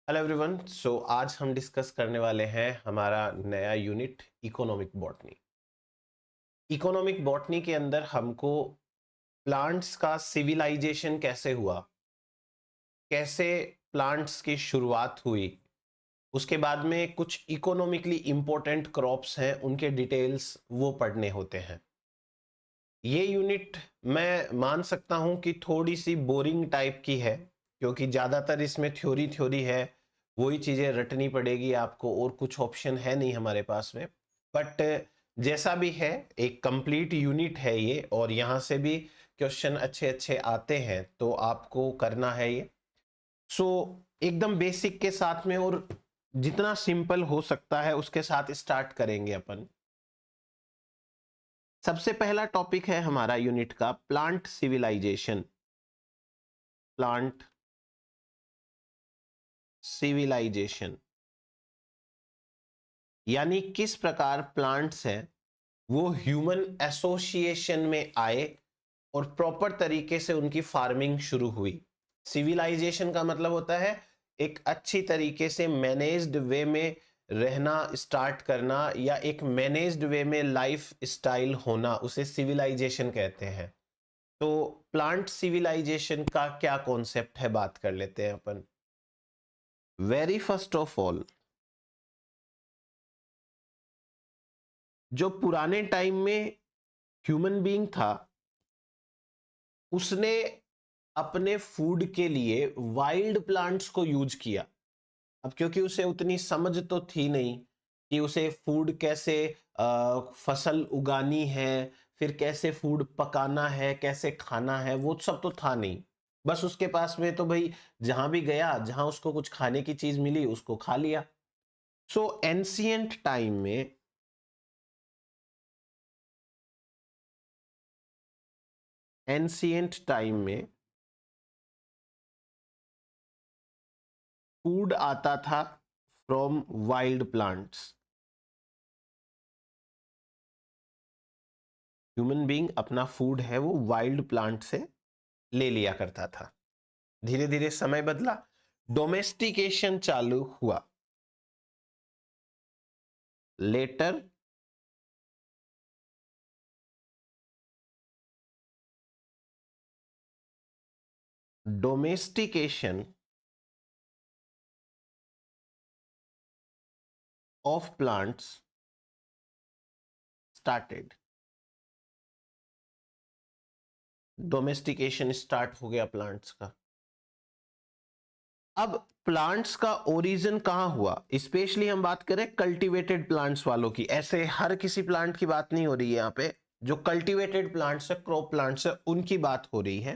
Hello everyone. आज हम discuss करने वाले हैं हमारा नया unit economic botany. Economic botany के अंदर हमको प्लांट्स का सिविलाइजेशन कैसे हुआ, कैसे प्लांट्स की शुरुआत हुई, उसके बाद में कुछ इकोनॉमिकली इंपॉर्टेंट क्रॉप्स हैं उनके डिटेल्स वो पढ़ने होते हैं। ये यूनिट मैं मान सकता हूं कि थोड़ी सी बोरिंग टाइप की है, क्योंकि ज़्यादातर इसमें थ्योरी थ्योरी है, वही चीज़ें रटनी पड़ेगी आपको और कुछ ऑप्शन है नहीं हमारे पास में। बट जैसा भी है, एक कंप्लीट यूनिट है ये और यहाँ से भी क्वेश्चन अच्छे अच्छे आते हैं, तो आपको करना है ये। सो एकदम बेसिक के साथ में और जितना सिंपल हो सकता है उसके साथ स्टार्ट करेंगे अपन। सबसे पहला टॉपिक है हमारा यूनिट का प्लांट सिविलाइजेशन। प्लांट सिविलाइजेशन यानी किस प्रकार प्लांट्स हैं वो ह्यूमन एसोसिएशन में आए और प्रॉपर तरीके से उनकी फार्मिंग शुरू हुई। सिविलाइजेशन का मतलब होता है एक अच्छी तरीके से मैनेज्ड वे में रहना स्टार्ट करना, या एक मैनेज्ड वे में लाइफ स्टाइल होना, उसे सिविलाइजेशन कहते हैं। तो प्लांट सिविलाइजेशन का क्या कॉन्सेप्ट है, बात कर लेते हैं अपन। वेरी फर्स्ट ऑफ ऑल, जो पुराने टाइम में ह्यूमन बीइंग था, उसने अपने फूड के लिए वाइल्ड प्लांट्स को यूज किया। अब क्योंकि उसे उतनी समझ तो थी नहीं कि उसे फूड कैसे फसल उगानी है, फिर कैसे फूड पकाना है, कैसे खाना है, वो सब तो था नहीं। बस उसके पास में तो भाई जहां भी गया, जहां उसको कुछ खाने की चीज मिली उसको खा लिया। सो एंशियंट टाइम में, एंशियंट टाइम में फूड आता था from wild plants. Human being अपना फूड है वो वाइल्ड प्लांट से ले लिया करता था। धीरे धीरे समय बदला, डोमेस्टिकेशन चालू हुआ। Later domestication of plants started. Domestication start हो गया प्लांट्स का। अब प्लांट्स का ओरिजिन कहां हुआ, स्पेशली हम बात करें कल्टीवेटेड प्लांट्स वालों की, ऐसे हर किसी प्लांट की बात नहीं हो रही है यहाँ पे। जो कल्टीवेटेड प्लांट्स है, क्रॉप प्लांट्स है, उनकी बात हो रही है।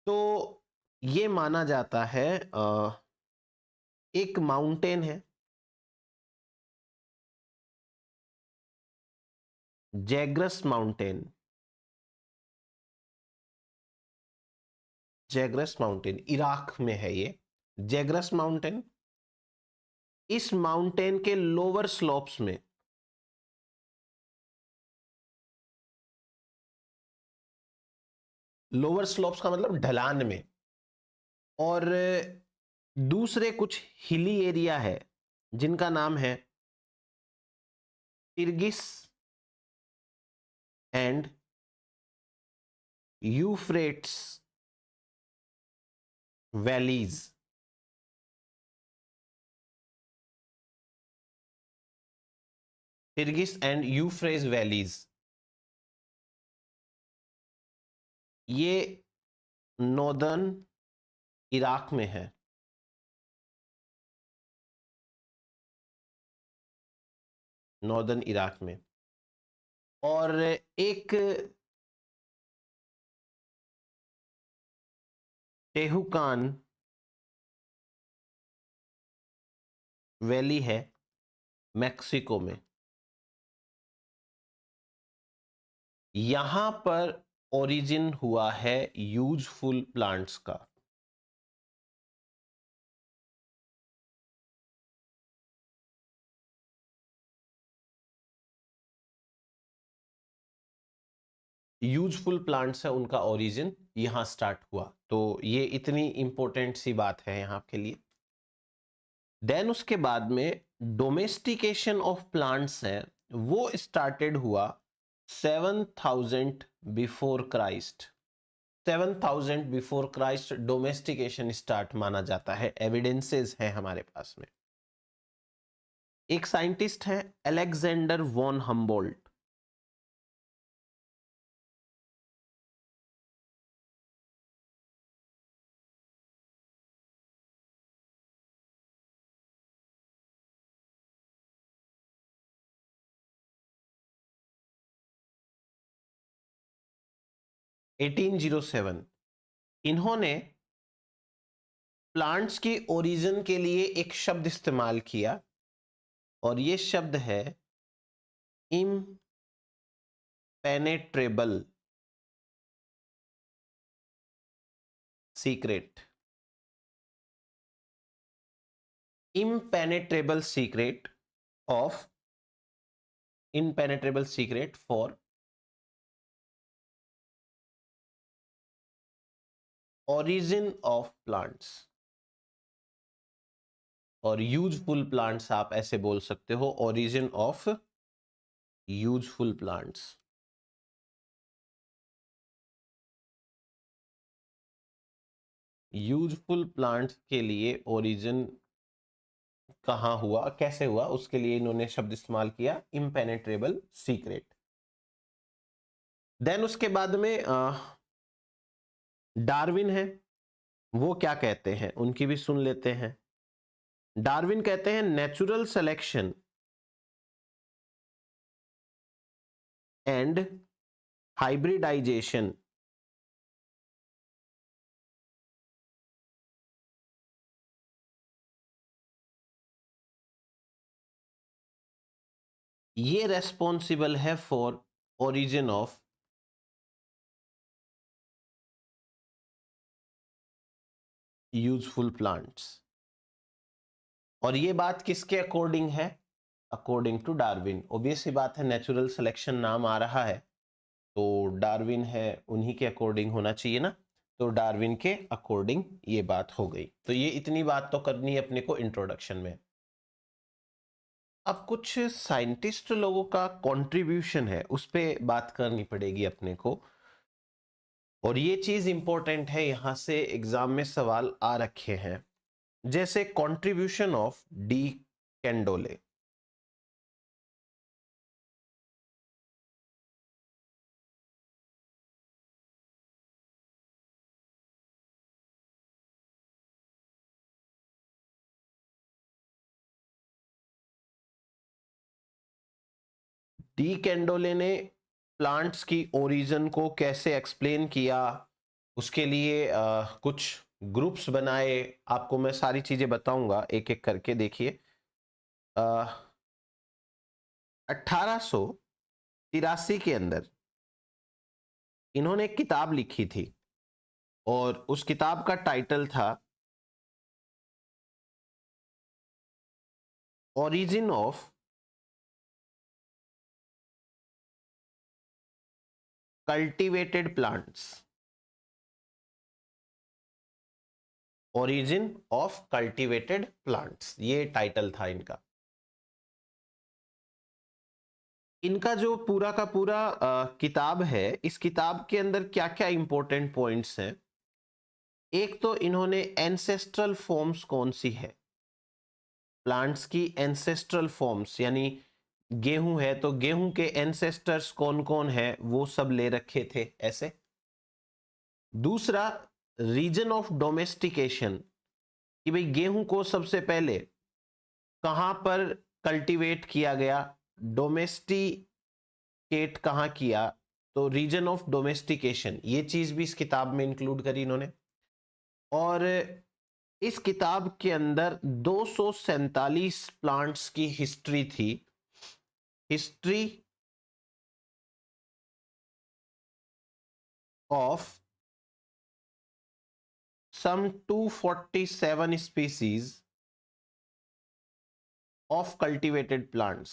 तो ये माना जाता है एक माउंटेन है, जैग्रस माउंटेन। जैग्रस माउंटेन इराक में है ये। जैग्रस माउंटेन, इस माउंटेन के लोअर स्लोप्स में, लोअर स्लोप्स का मतलब ढलान में, और दूसरे कुछ हिली एरिया है जिनका नाम है Tigris and Euphrates valleys. Tigris and Euphrates valleys, ये नॉर्दर्न इराक में है। नॉर्दर्न इराक में। और एक टेहुकान वैली है मैक्सिको में। यहां पर ओरिजिन हुआ है यूजफुल प्लांट्स का। यूजफुल प्लांट्स है, उनका ओरिजिन यहां स्टार्ट हुआ। तो ये इतनी इंपॉर्टेंट सी बात है यहां के लिए। देन उसके बाद में डोमेस्टिकेशन ऑफ प्लांट्स है वो स्टार्टेड हुआ 7000 before Christ. 7000 before Christ domestication start माना जाता है, एविडेंसेस हैं हमारे पास में। एक साइंटिस्ट है अलेक्जेंडर वॉन हम्बोल्ट। (1807) इन्होंने प्लांट्स की ओरिजिन के लिए एक शब्द इस्तेमाल किया और ये शब्द है impenetrable secret. impenetrable secret of impenetrable secret for origin of plants और यूजफुल प्लांट्स आप ऐसे बोल सकते हो, origin of useful plants. Useful plants के लिए ओरिजिन कहाँ हुआ, कैसे हुआ, उसके लिए इन्होंने शब्द इस्तेमाल किया impenetrable secret। देन उसके बाद में डार्विन है, वो क्या कहते हैं उनकी भी सुन लेते हैं। डार्विन कहते हैं नेचुरल सिलेक्शन एंड हाइब्रिडाइजेशन ये रेस्पॉन्सिबल है for origin of useful plants. और ये बात किसके अकॉर्डिंग है? According to Darwin. ऑब्वियस सी बात है, नेचुरल सिलेक्शन नाम आ रहा है तो डार्विन है, उन्हीं के अकॉर्डिंग होना चाहिए ना। तो डार्विन के अकॉर्डिंग ये बात हो गई। तो ये इतनी बात तो करनी है अपने को इंट्रोडक्शन में। अब कुछ साइंटिस्ट लोगों का कंट्रीब्यूशन है, उस पर बात करनी पड़ेगी अपने को। और ये चीज इंपॉर्टेंट है, यहां से एग्जाम में सवाल आ रखे हैं, जैसे कंट्रीब्यूशन ऑफ डी कैंडोले। डी कैंडोले ने प्लांट्स की ओरिजिन को कैसे एक्सप्लेन किया, उसके लिए कुछ ग्रुप्स बनाए। आपको मैं सारी चीजें बताऊंगा एक एक करके। देखिए 1883 के अंदर इन्होंने एक किताब लिखी थी और उस किताब का टाइटल था origin of cultivated plants. Origin of cultivated plants, ये टाइटल था इनका। इनका जो पूरा का पूरा किताब है, इस किताब के अंदर क्या क्या इंपॉर्टेंट पॉइंट्स हैं। एक तो इन्होंने एंसेस्ट्रल फॉर्म्स कौन सी है, प्लांट्स की एंसेस्ट्रल फॉर्म्स, यानी गेहूं है तो गेहूं के एंसेस्टर्स कौन कौन है वो सब ले रखे थे ऐसे। दूसरा, रीजन ऑफ डोमेस्टिकेशन, कि भाई गेहूं को सबसे पहले कहां पर कल्टीवेट किया गया, डोमेस्टिकेट कहां किया, तो रीजन ऑफ डोमेस्टिकेशन ये चीज भी इस किताब में इंक्लूड करी इन्होंने। और इस किताब के अंदर 247 प्लांट्स की हिस्ट्री थी। History of some 247 species of cultivated plants।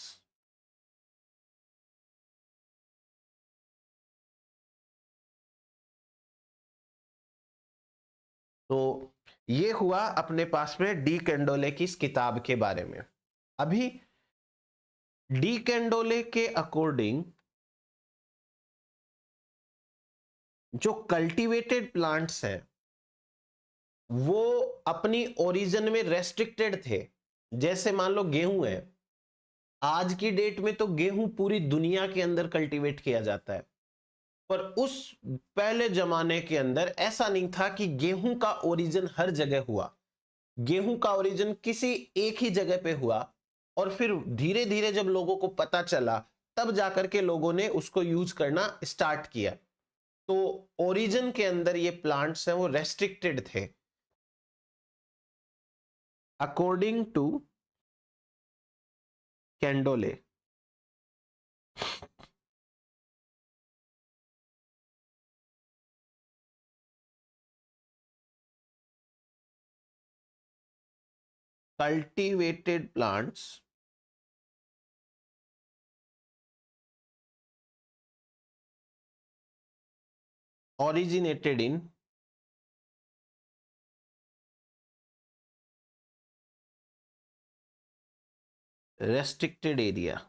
तो ये हुआ अपने पास में डी कैंडोले की इस किताब के बारे में। अभी डी कैंडोले के अकॉर्डिंग जो कल्टीवेटेड प्लांट्स हैं वो अपनी ओरिजिन में रेस्ट्रिक्टेड थे। जैसे मान लो गेहूं है, आज की डेट में तो गेहूं पूरी दुनिया के अंदर कल्टीवेट किया जाता है, पर उस पहले जमाने के अंदर ऐसा नहीं था कि गेहूं का ओरिजिन हर जगह हुआ। गेहूं का ओरिजिन किसी एक ही जगह पे हुआ और फिर धीरे धीरे जब लोगों को पता चला तब जाकर के लोगों ने उसको यूज करना स्टार्ट किया। तो ओरिजिन के अंदर ये प्लांट्स हैं वो रेस्ट्रिक्टेड थे। According to Candolle, cultivated plants originated in restricted area।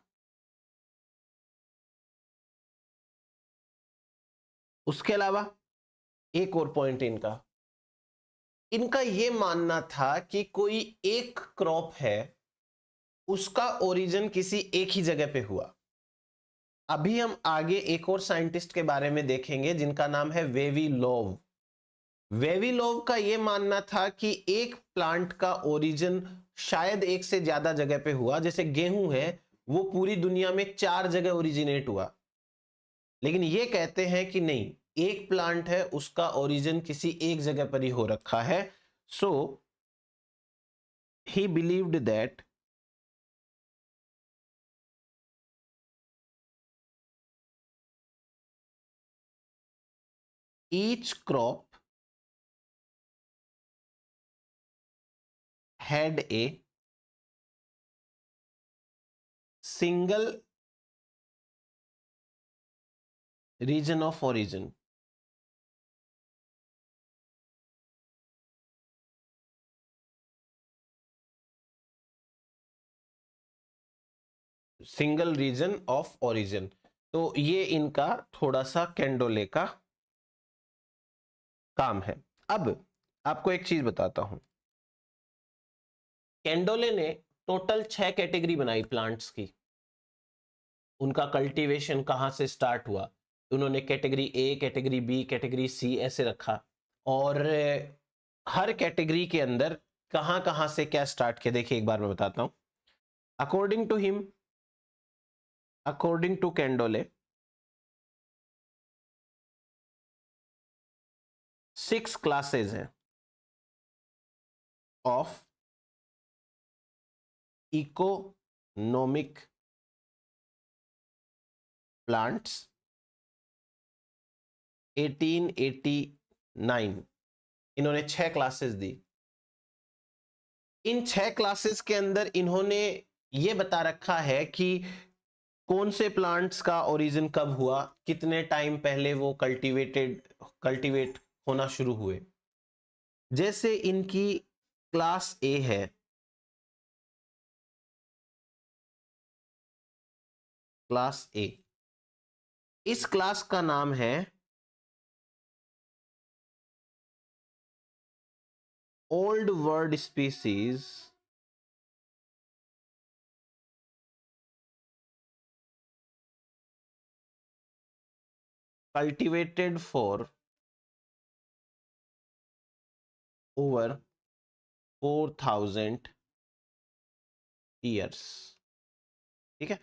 उसके अलावा एक और पॉइंट इनका ये मानना था कि कोई एक क्रॉप है उसका ओरिजिन किसी एक ही जगह पे हुआ। अभी हम आगे एक और साइंटिस्ट के बारे में देखेंगे जिनका नाम है वेविलोव। वेविलोव का यह मानना था कि एक प्लांट का ओरिजिन शायद एक से ज्यादा जगह पे हुआ। जैसे गेहूं है वो पूरी दुनिया में 4 जगह ओरिजिनेट हुआ, लेकिन ये कहते हैं कि नहीं, एक प्लांट है उसका ओरिजिन किसी एक जगह पर ही हो रखा है। So he believed that each crop had a single region of origin। Single region of origin. तो ये इनका थोड़ा सा कैंडोले का काम है। अब आपको एक चीज बताता हूं, कैंडोले ने टोटल 6 कैटेगरी बनाई प्लांट्स की। उनका कल्टीवेशन कहां से स्टार्ट हुआ, उन्होंने category A, category B, category C ऐसे रखा, और हर कैटेगरी के अंदर कहां कहां से क्या स्टार्ट किया। देखिए एक बार मैं बताता हूं। According to him, according to Candolle, 6 classes हैं ऑफ इकोनॉमिक प्लांट्स 1889। इन्होंने 6 क्लासेस दी। इन 6 क्लासेस के अंदर इन्होंने ये बता रखा है कि कौन से प्लांट्स का ओरिजिन कब हुआ, कितने टाइम पहले वो कल्टीवेट होना शुरू हुए। जैसे इनकी क्लास ए है, क्लास ए, इस क्लास का नाम है old world species cultivated for over 4000 years. ठीक है,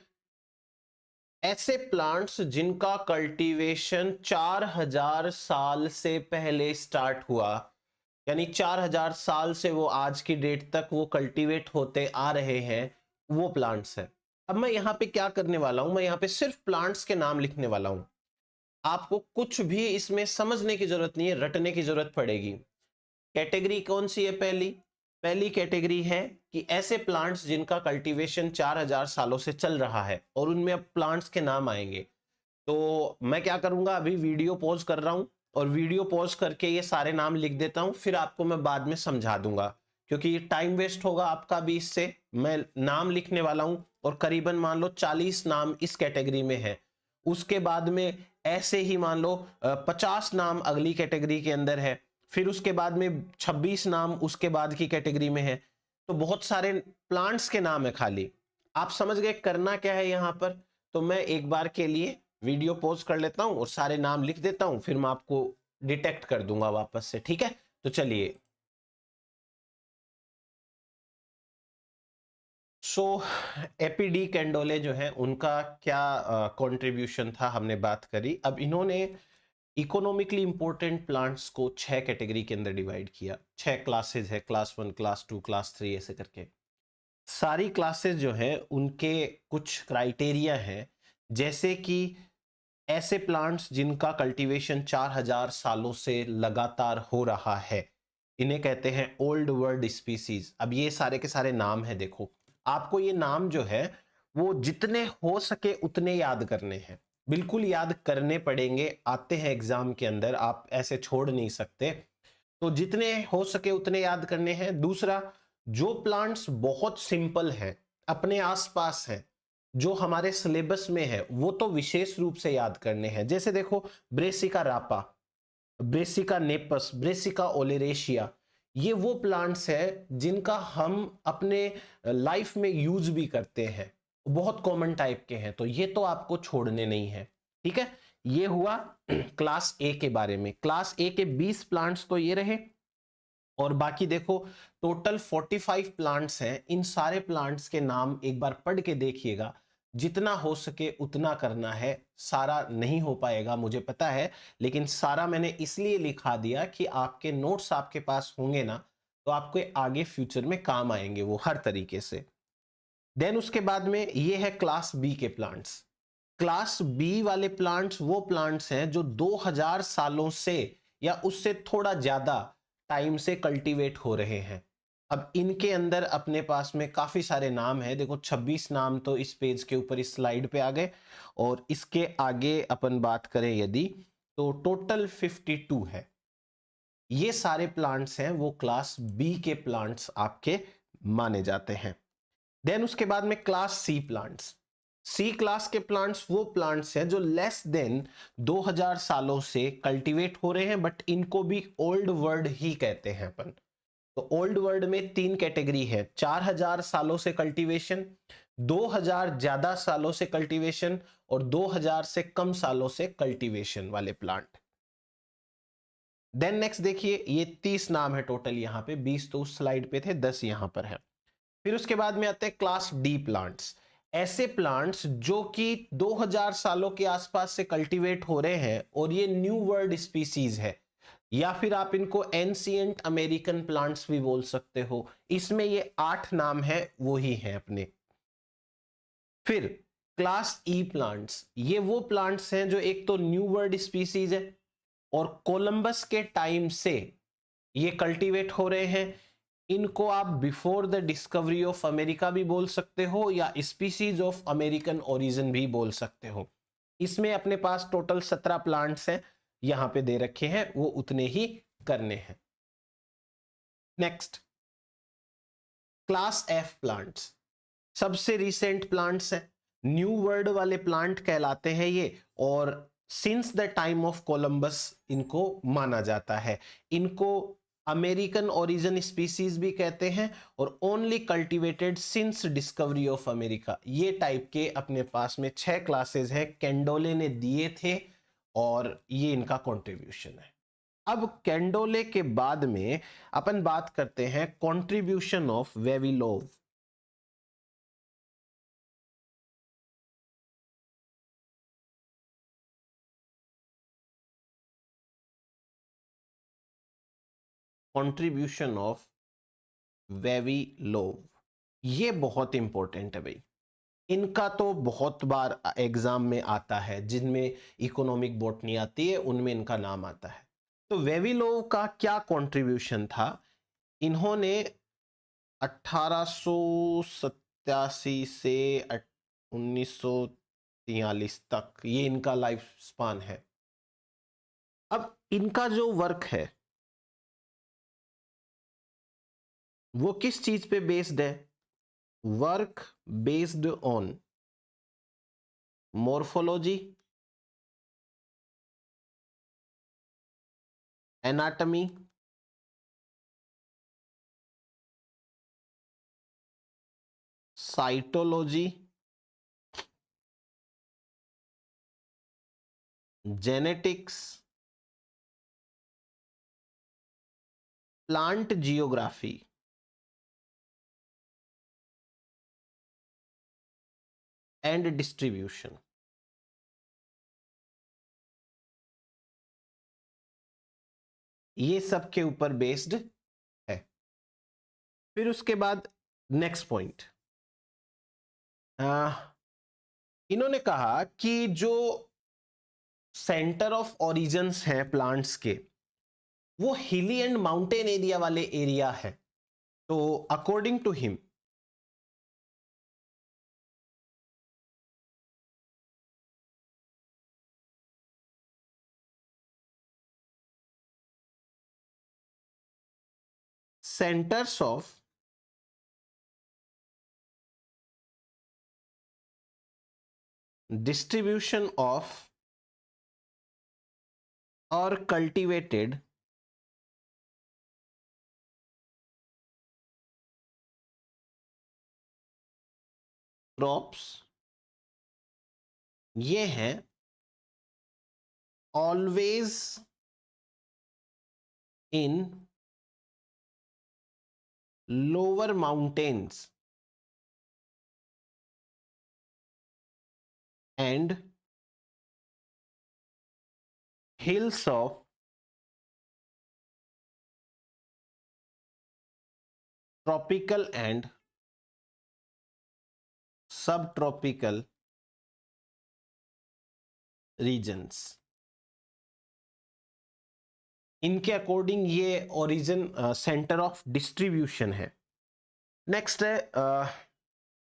ऐसे प्लांट्स जिनका कल्टीवेशन 4000 साल से पहले स्टार्ट हुआ, यानी 4000 साल से वो आज की डेट तक वो कल्टीवेट होते आ रहे हैं, वो प्लांट्स है। अब मैं यहाँ पे क्या करने वाला हूं, मैं यहाँ पे सिर्फ प्लांट्स के नाम लिखने वाला हूं। आपको कुछ भी इसमें समझने की जरूरत नहीं है, रटने की जरूरत पड़ेगी। कैटेगरी कौन सी है? पहली कैटेगरी है कि ऐसे प्लांट्स जिनका कल्टीवेशन 4000 सालों से चल रहा है, और उनमें अब प्लांट्स के नाम आएंगे। तो मैं क्या करूंगा, अभी वीडियो पॉज कर रहा हूं, और वीडियो पॉज करके ये सारे नाम लिख देता हूं, फिर आपको मैं बाद में समझा दूंगा, क्योंकि टाइम वेस्ट होगा आपका भी इससे। मैं नाम लिखने वाला हूं और करीबन मान लो 40 नाम इस कैटेगरी में है, उसके बाद में ऐसे ही मान लो 50 नाम अगली कैटेगरी के अंदर है, फिर उसके बाद में 26 नाम उसके बाद की कैटेगरी में है। तो बहुत सारे प्लांट्स के नाम है खाली। आप समझ गए करना क्या है यहां पर? तो मैं एक बार के लिए वीडियो पॉज कर लेता हूं और सारे नाम लिख देता हूं, फिर मैं आपको डिटेक्ट कर दूंगा वापस से, ठीक है? तो चलिए। सो एपीडी कैंडोले जो है उनका क्या कंट्रीब्यूशन था हमने बात करी। अब इन्होंने इकोनॉमिकली इंपॉर्टेंट प्लांट्स को 6 कैटेगरी के अंदर डिवाइड किया। 6 क्लासेस है, क्लास 1, क्लास 2, क्लास 3 ऐसे करके। सारी क्लासेस जो है उनके कुछ क्राइटेरिया हैं, जैसे कि ऐसे प्लांट्स जिनका कल्टीवेशन 4000 सालों से लगातार हो रहा है, इन्हें कहते हैं ओल्ड वर्ल्ड स्पीसीज। अब ये सारे के सारे नाम है, देखो आपको ये नाम जो है वो जितने हो सके उतने याद करने हैं, बिल्कुल याद करने पड़ेंगे, आते हैं एग्जाम के अंदर, आप ऐसे छोड़ नहीं सकते। तो जितने हो सके उतने याद करने हैं। दूसरा, जो प्लांट्स बहुत सिंपल हैं, अपने आसपास हैं, जो हमारे सिलेबस में है, वो तो विशेष रूप से याद करने हैं। जैसे देखो ब्रेसिका रापा, ब्रेसिका नेपस, ब्रेसिका ओलेरेशिया, ये वो प्लांट्स है जिनका हम अपने लाइफ में यूज भी करते हैं, बहुत कॉमन टाइप के हैं, तो ये तो आपको छोड़ने नहीं है, ठीक है? ये हुआ क्लास ए के बारे में। क्लास ए के 20 प्लांट्स तो ये रहे, और बाकी देखो टोटल 45 प्लांट्स हैं। इन सारे प्लांट्स के नाम एक बार पढ़ के देखिएगा, जितना हो सके उतना करना है। सारा नहीं हो पाएगा मुझे पता है, लेकिन सारा मैंने इसलिए लिखा दिया कि आपके नोट्स आपके पास होंगे ना, तो आपको आगे फ्यूचर में काम आएंगे वो हर तरीके से। देन उसके बाद में ये है क्लास बी के प्लांट्स। क्लास बी वाले प्लांट्स वो प्लांट्स हैं जो 2000 सालों से या उससे थोड़ा ज्यादा टाइम से कल्टीवेट हो रहे हैं। अब इनके अंदर अपने पास में काफी सारे नाम हैं, देखो 26 नाम तो इस पेज के ऊपर इस स्लाइड पे आ गए, और इसके आगे अपन बात करें यदि, तो टोटल 52 है। ये सारे प्लांट्स हैं वो क्लास बी के प्लांट्स आपके माने जाते हैं। देन उसके बाद में क्लास सी प्लांट्स। सी क्लास के प्लांट्स वो प्लांट्स हैं जो लेस देन 2000 सालों से कल्टीवेट हो रहे हैं, बट इनको भी ओल्ड वर्ल्ड ही कहते हैं अपन। तो ओल्ड वर्ल्ड में 3 कैटेगरी है: 4000 सालों से कल्टीवेशन, 2000 ज्यादा सालों से कल्टीवेशन, और 2000 से कम सालों से कल्टीवेशन वाले प्लांट। देन नेक्स्ट देखिए, ये 30 नाम है टोटल, यहां पे 20 तो उस स्लाइड पे थे, 10 यहां पर है। फिर उसके बाद में आते हैं क्लास डी प्लांट्स। ऐसे प्लांट्स जो कि 2000 सालों के आसपास से कल्टीवेट हो रहे हैं, और ये न्यू वर्ल्ड स्पीसीज है, या फिर आप इनको एंशिएंट अमेरिकन प्लांट्स भी बोल सकते हो। इसमें ये 8 नाम है, वो ही है अपने। फिर क्लास ई प्लांट्स, ये वो प्लांट्स हैं जो एक तो न्यू वर्ल्ड स्पीसीज है और कोलंबस के टाइम से ये कल्टीवेट हो रहे हैं। इनको आप before the discovery of America भी बोल सकते हो, या स्पीसीज ऑफ अमेरिकन ओरिजिन भी बोल सकते हो। इसमें अपने पास टोटल 17 प्लांट्स हैं, यहां पे दे रखे हैं, वो उतने ही करने हैं। नेक्स्ट क्लास एफ प्लांट्स, सबसे रिसेंट प्लांट्स हैं, न्यू वर्ल्ड वाले प्लांट कहलाते हैं ये, और since the time of Columbus इनको माना जाता है। इनको अमेरिकन ओरिजिन स्पीसीज भी कहते हैं, और only cultivated since discovery of America. ये टाइप के अपने पास में 6 क्लासेस हैं, कैंडोले ने दिए थे, और ये इनका कंट्रीब्यूशन है। अब कैंडोले के बाद में अपन बात करते हैं कंट्रीब्यूशन ऑफ वेविलोव। कंट्रीब्यूशन ऑफ वेविलोव, ये बहुत इंपॉर्टेंट है भाई। इनका तो बहुत बार एग्जाम में आता है, जिनमें इकोनॉमिक बॉटनी आती है उनमें इनका नाम आता है। तो वेविलोव का क्या कंट्रीब्यूशन था? इन्होंने 1887 से 1943 तक ये इनका लाइफ स्पान है। अब इनका जो वर्क है वो किस चीज पे बेस्ड है? Work based on morphology, anatomy, cytology, genetics, plant geography and distribution. ये सब के ऊपर बेस्ड है। फिर उसके बाद नेक्स्ट पॉइंट, इन्होंने कहा कि जो सेंटर ऑफ ओरिजिन्स हैं प्लांट्स के, वो हिली एंड माउंटेन एरिया वाले एरिया है। तो according to him centers of distribution of or cultivated crops ये हैं always in lower mountains and hills of tropical and subtropical regions। इनके अकॉर्डिंग ये ओरिजिन सेंटर ऑफ डिस्ट्रीब्यूशन है। Next है,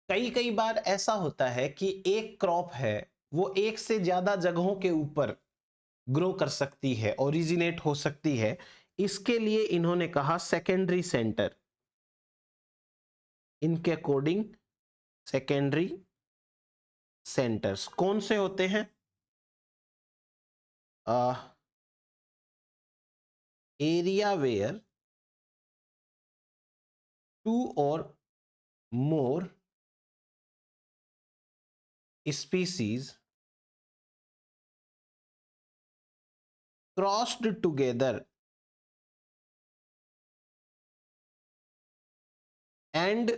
कई कई बार ऐसा होता है कि एक क्रॉप है वो एक से ज्यादा जगहों के ऊपर ग्रो कर सकती है, ओरिजिनेट हो सकती है। इसके लिए इन्होंने कहा सेकेंडरी सेंटर। इनके अकॉर्डिंग सेकेंडरी सेंटर्स कौन से होते हैं? एरिया वेयर टू और मोर species crossed together and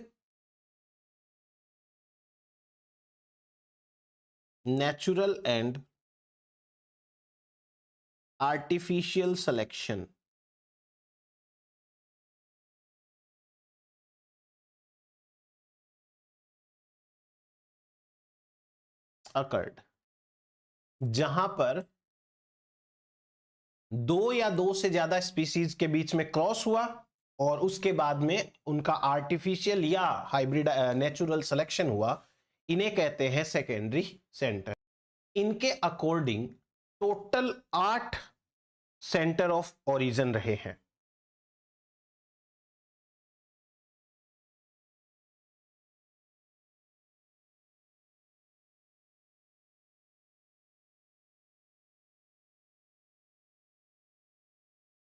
natural and artificial selection occurred। जहां पर दो या दो से ज्यादा स्पीसीज के बीच में क्रॉस हुआ और उसके बाद में उनका आर्टिफिशियल या हाइब्रिड नेचुरल सिलेक्शन हुआ, इन्हें कहते हैं सेकेंडरी सेंटर। इनके according total 8 centre of origin रहे हैं।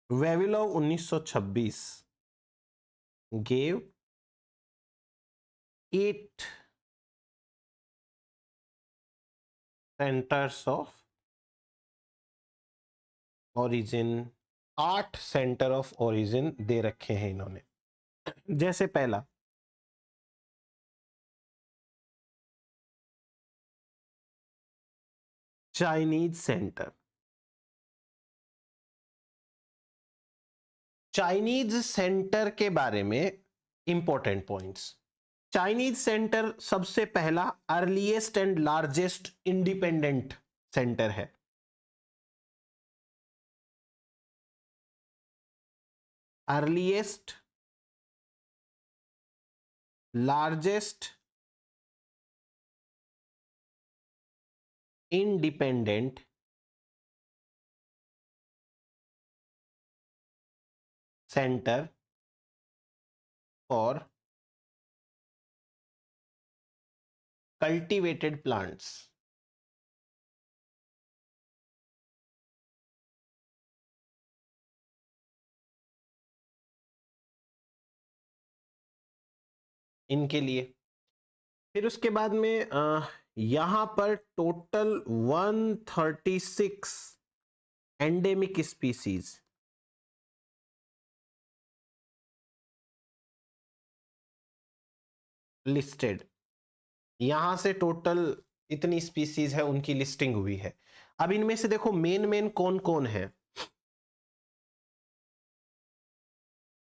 Vavilov 1926 gave 8 centres of origin. 8 centre of origin दे रखे हैं इन्होंने। जैसे पहला चाइनीज सेंटर। चाइनीज सेंटर के बारे में इंपॉर्टेंट पॉइंट्स। चाइनीज सेंटर सबसे पहला earliest and largest independent centre है। Earliest, largest independent centre for cultivated plants. इनके लिए फिर उसके बाद में यहां पर टोटल 136 एंडेमिक स्पीसीज लिस्टेड। यहां से टोटल इतनी स्पीसीज है उनकी लिस्टिंग हुई है। अब इनमें से देखो मेन मेन कौन कौन है।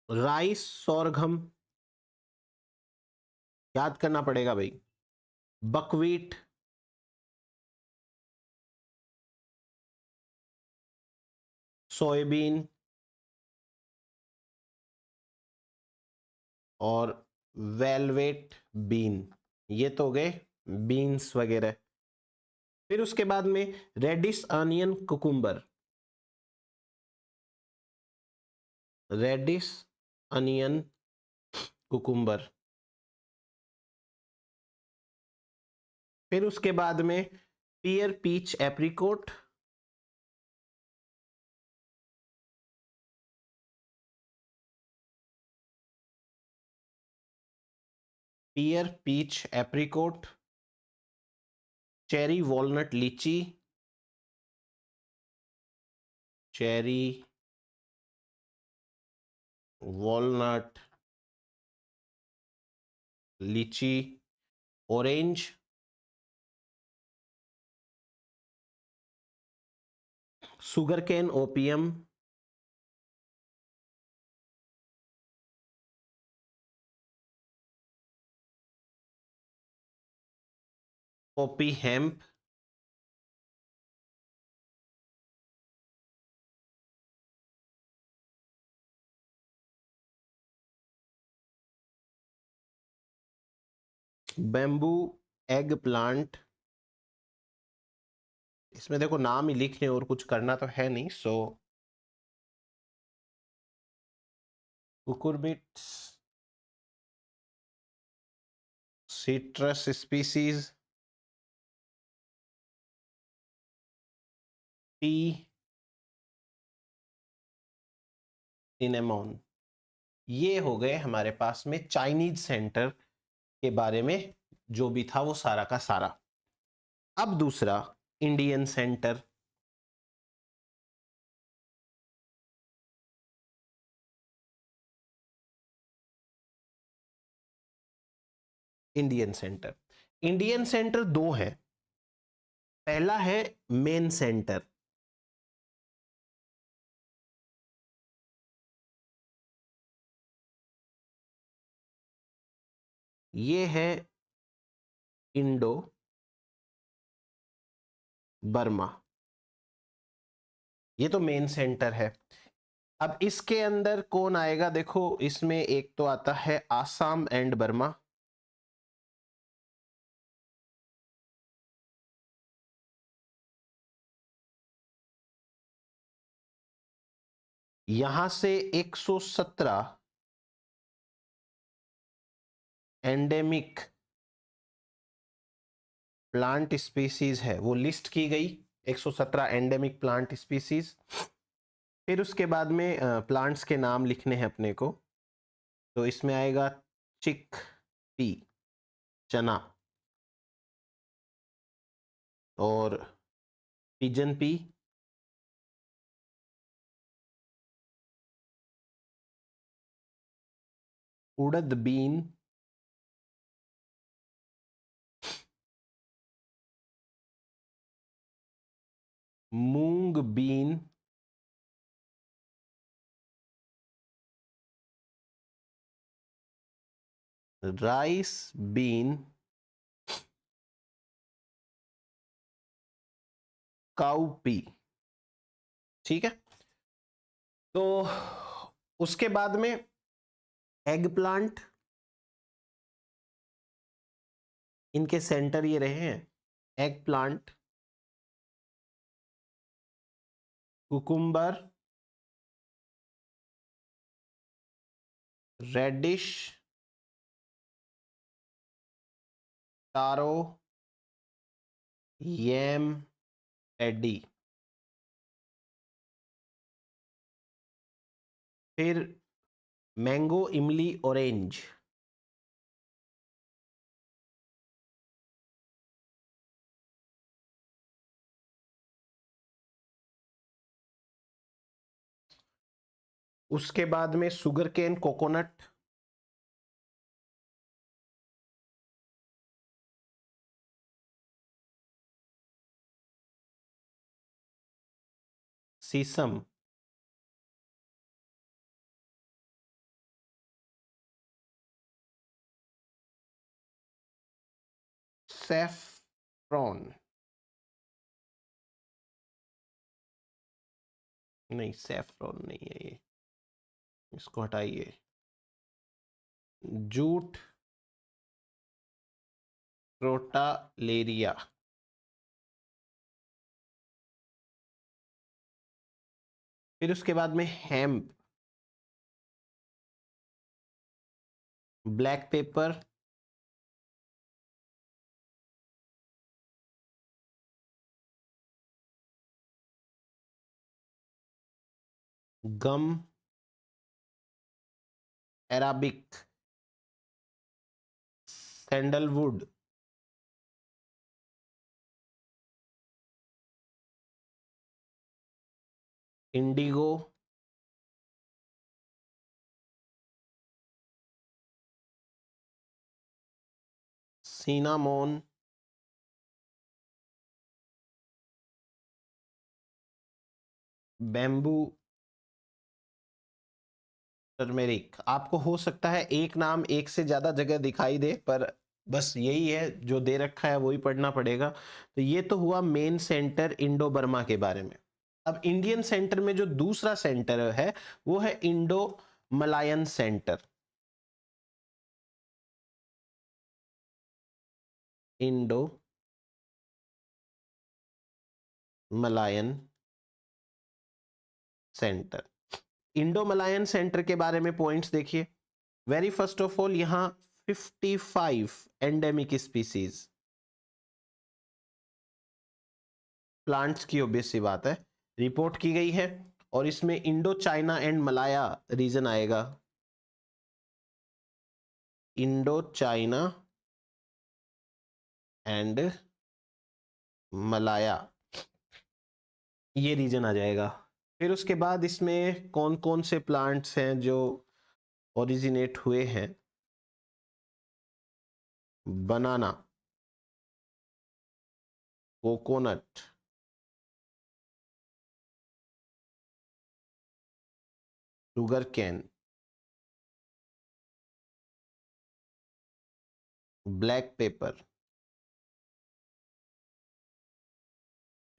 राइस सोरघम याद करना पड़ेगा भाई, बकवीट, सोयाबीन और वेलवेट बीन, ये तो हो गए बीन्स वगैरह। फिर उसके बाद में radish onion cucumber, radish onion cucumber. फिर उसके बाद में pear peach apricot, pear peach apricot, cherry walnut litchi, cherry walnut litchi, orange, sugar cane opium, poppy hemp, bamboo eggplant. इसमें देखो नाम ही लिखने और कुछ करना तो है नहीं, so cucurbits, citrus species, tea cinnamon. ये हो गए हमारे पास में चाइनीज सेंटर के बारे में जो भी था वो सारा का सारा। अब दूसरा Indian centre. Indian centre, Indian centre दो है। पहला है मेन सेंटर, ये है इंडो बर्मा, ये तो मेन सेंटर है। अब इसके अंदर कौन आएगा, देखो इसमें एक तो आता है आसाम एंड बर्मा, यहां से 117 एंडेमिक प्लांट स्पीसीज है वो लिस्ट की गई, 117 एंडेमिक प्लांट स्पीसीज। फिर उसके बाद में प्लांट्स के नाम लिखने हैं अपने को, तो इसमें आएगा चिक पी, चना, और pigeon pea, urad bean, moong bean, rice bean, cowpea. ठीक है, तो उसके बाद में एग प्लांट, इनके सेंटर ये रहे हैं egg plant, cucumber, radish taro yam एडी। फिर मैंगो इमली ऑरेंज। उसके बाद में sugar cane coconut. Sesame. Saffron. नहीं, सेफ्रॉन नहीं है ये, इसको हटाइए। Jute crotalaria. फिर उसके बाद में hemp, black pepper, gum, arabic, sandalwood, indigo, cinnamon, bamboo, turmeric. आपको हो सकता है एक नाम एक से ज्यादा जगह दिखाई दे, पर बस यही है जो दे रखा है वही पढ़ना पड़ेगा। तो ये तो हुआ मेन सेंटर इंडो बर्मा के बारे में। अब इंडियन सेंटर में जो दूसरा सेंटर है वो है Indo Malayan centre. Indo Malayan centre. Indo Malayan centre के बारे में पॉइंट्स देखिए। वेरी फर्स्ट ऑफ ऑल यहां 55 एंडेमिक स्पीसीज, प्लांट्स की ऑब्वियस सी बात है, रिपोर्ट की गई है। और इसमें Indochina and Malaya region आएगा। इंडो चाइना एंड मलाया, ये रीजन आ जाएगा। फिर उसके बाद इसमें कौन कौन से प्लांट्स हैं जो ओरिजिनेट हुए हैं। Banana, coconut, sugar cane, black pepper,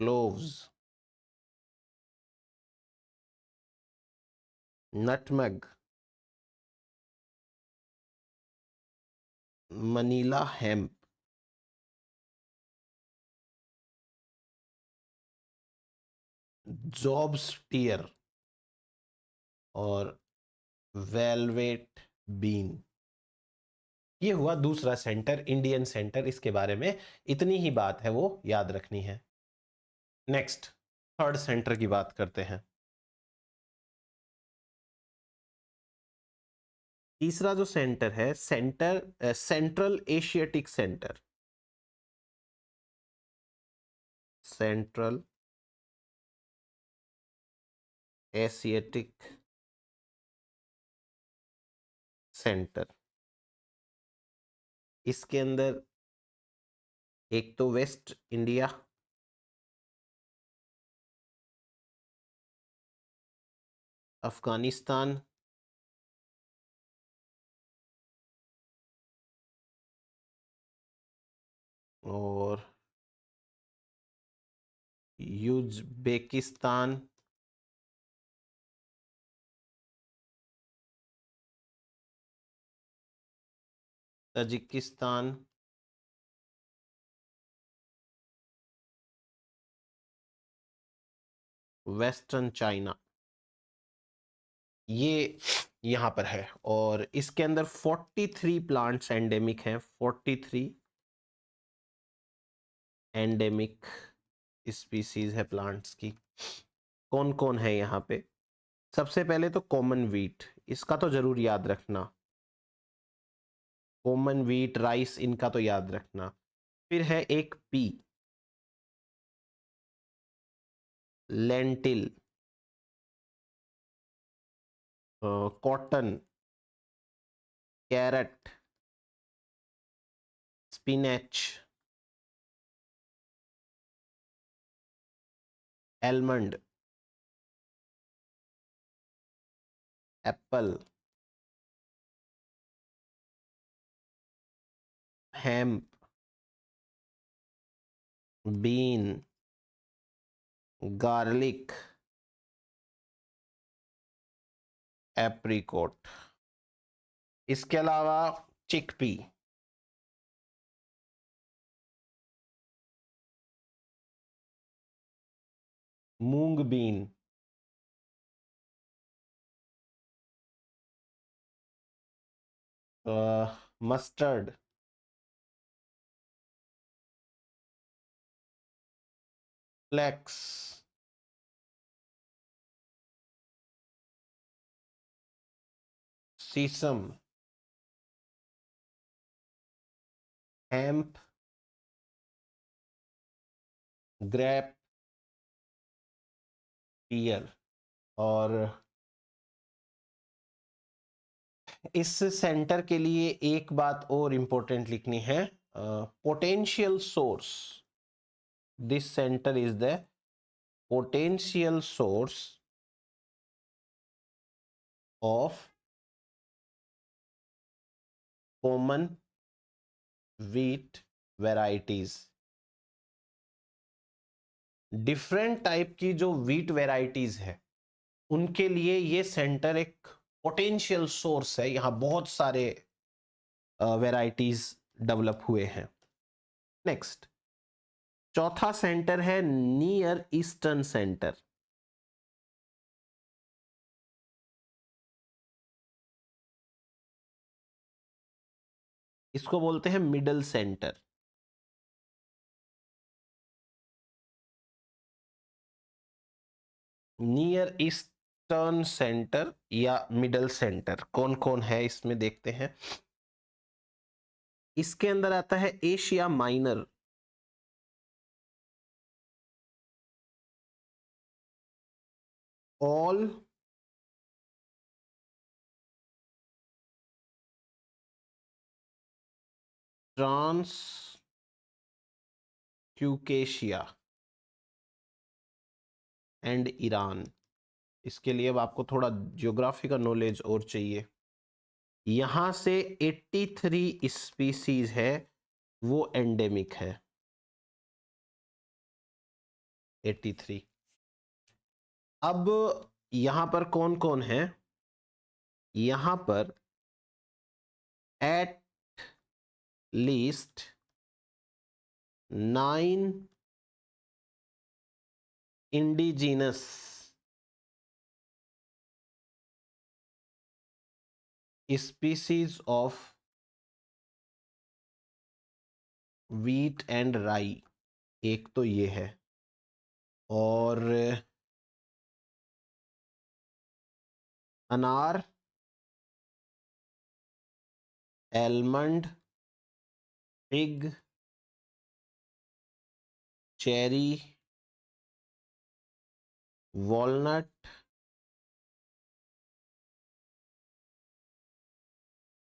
cloves, nutmeg, Manila hemp, Job's tear और वेलवेट बीन। ये हुआ दूसरा सेंटर, इंडियन सेंटर। इसके बारे में इतनी ही बात है, वो याद रखनी है। नेक्स्ट, थर्ड सेंटर की बात करते हैं। तीसरा जो सेंटर है, central Asiatic centre. Central Asiatic centre. इसके अंदर एक तो वेस्ट इंडिया, अफगानिस्तान, और उज्बेकिस्तान, ताजिकिस्तान, वेस्टर्न चाइना। ये यहाँ पर है, और इसके अंदर 43 प्लांट्स एंडेमिक हैं। 43 एंडेमिक स्पीसीज है प्लांट्स की। कौन कौन है यहाँ पे? सबसे पहले तो कॉमन व्हीट, इसका तो जरूर याद रखना। कॉमन व्हीट, राइस, इनका तो याद रखना। फिर है एक pea, lentil, cotton, carrot, spinach, almond, apple, hemp, bean, garlic, apricot. इसके अलावा chickpea, moong bean, mustard, flax, sesame, hemp, grape, pear. और इस सेंटर के लिए एक बात और इंपॉर्टेंट लिखनी है, potential source. This centre is the potential source of common wheat varieties. Different type की जो व्हीट वेराइटीज है उनके लिए ये सेंटर एक पोटेंशियल सोर्स है। यहाँ बहुत सारे वेराइटीज डेवलप हुए हैं। नेक्स्ट, चौथा सेंटर है नियर ईस्टर्न सेंटर। इसको बोलते हैं middle centre. Near eastern centre या मिडल सेंटर कौन कौन है इसमें देखते हैं। इसके अंदर आता है Asia Minor, all Transcaucasia and Iran. इसके लिए अब आपको थोड़ा ज्योग्राफी का नॉलेज और चाहिए। यहां से 83 स्पीसीज है वो एंडेमिक है। 83। अब यहां पर कौन कौन है? यहां पर at least 9 indigenous species of wheat and rye. एक तो ये है, और anar, almond, fig, cherry, walnut,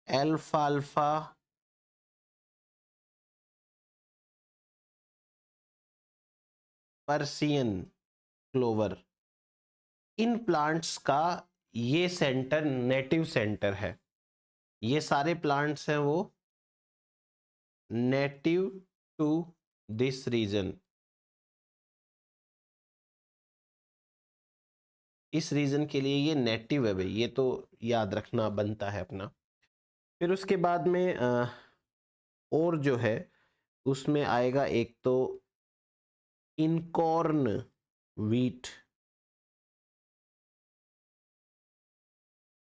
एल्फाल्फा, पर्सियन क्लोवर। इन प्लांट्स का ये सेंटर नेटिव सेंटर है। ये सारे प्लांट्स हैं वो नेटिव टू दिस रीजन। इस रीजन के लिए ये नेटिव है भाई, ये तो याद रखना बनता है अपना। फिर उसके बाद में और जो है उसमें आएगा एक तो इनकॉर्न व्हीट,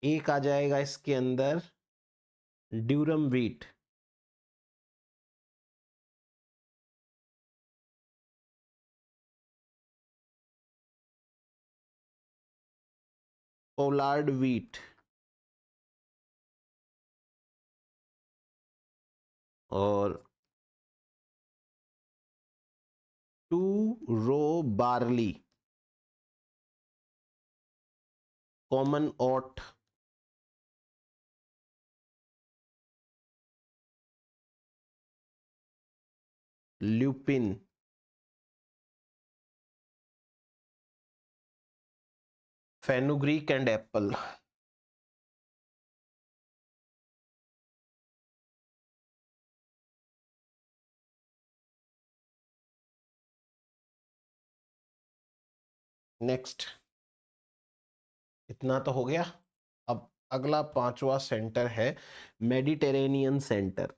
एक आ जाएगा इसके अंदर ड्यूरम व्हीट, पोलार्ड व्हीट और two row barley, common oat, lupin, fenugreek and apple. Next, इतना तो हो गया। अब अगला पांचवा सेंटर है मेडिटेरेनियन सेंटर।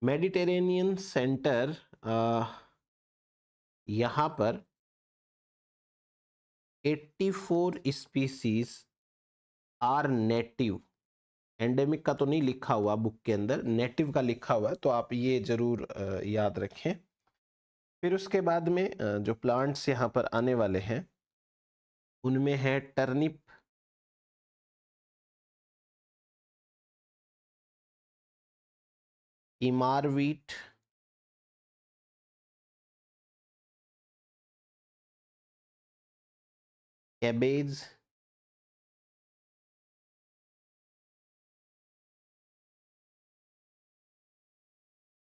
मेडिटेरेनियन सेंटर यहां पर 84 स्पीसीज आर नेटिव। एंडेमिक का तो नहीं लिखा हुआ बुक के अंदर, नेटिव का लिखा हुआ है, तो आप ये जरूर याद रखें। फिर उसके बाद में जो प्लांट्स यहाँ पर आने वाले हैं उनमें है turnip, emmer wheat, cabbage,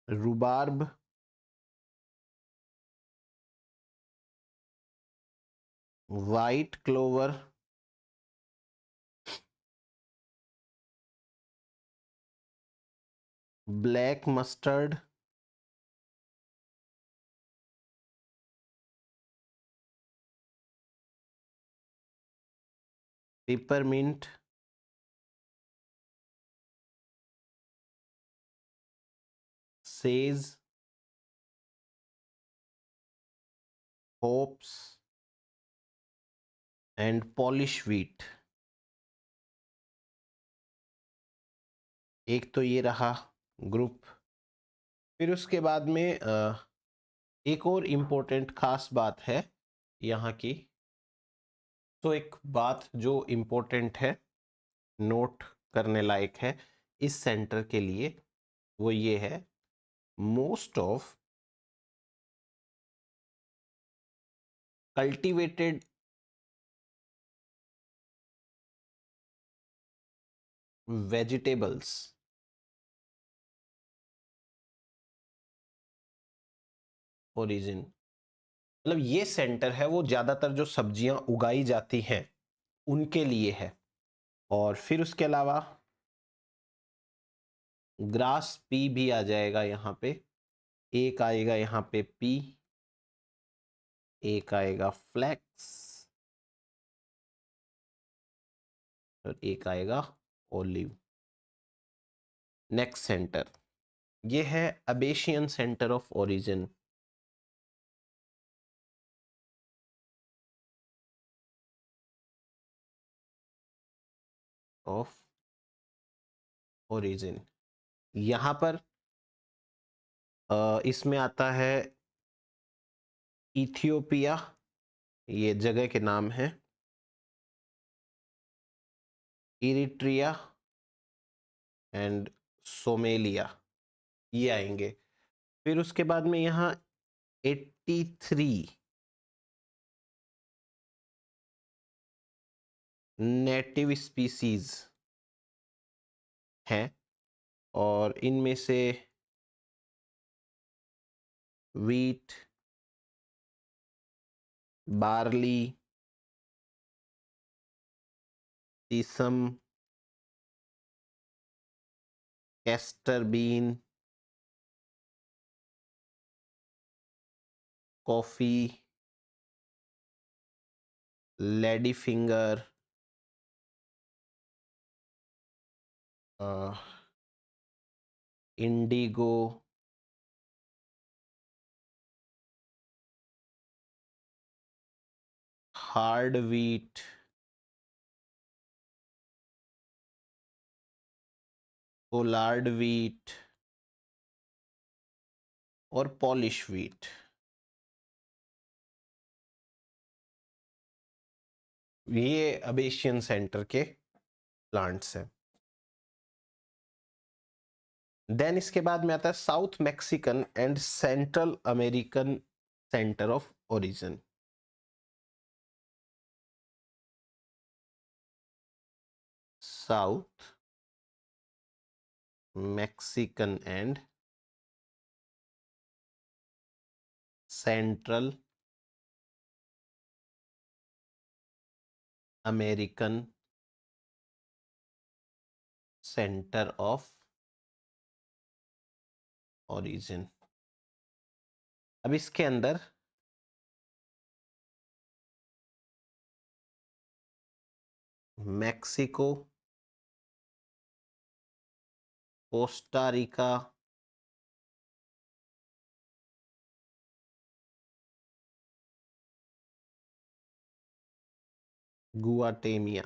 rhubarb, white clover, black mustard, peppermint, sage, hops and Polish wheat. एक तो ये रहा ग्रुप। फिर उसके बाद में एक और इम्पोर्टेंट खास बात है यहाँ की। तो एक बात जो इम्पोर्टेंट है, नोट करने लायक है इस सेंटर के लिए, वो ये है, most of cultivated vegetables origin, मतलब ये सेंटर है वो ज्यादातर जो सब्जियां उगाई जाती हैं उनके लिए है। और फिर उसके अलावा ग्रास पी भी आ जाएगा यहाँ पे। एक आएगा यहाँ पे पी, एक आएगा फ्लैक्स और एक आएगा ओलिव। नेक्स्ट सेंटर ये है Abyssinian centre of origin. Of origin यहाँ पर इसमें आता है इथियोपिया, ये जगह के नाम है, इरिट्रिया एंड सोमेलिया, ये आएंगे। फिर उसके बाद में यहाँ 83 नेटिव स्पीसीज हैं और इनमें से wheat, barley, sesame, castor bean, coffee, lady finger, indigo, hard wheat, Pollard wheat और पॉलिश व्हीट। ये अब एशियन सेंटर के प्लांट्स हैं। देन इसके बाद में आता है South Mexican and Central American centre of origin. South Mexican and Central American centre of origin. अब इसके अंदर मैक्सिको, कोस्टा रिका, गुआटेमिया,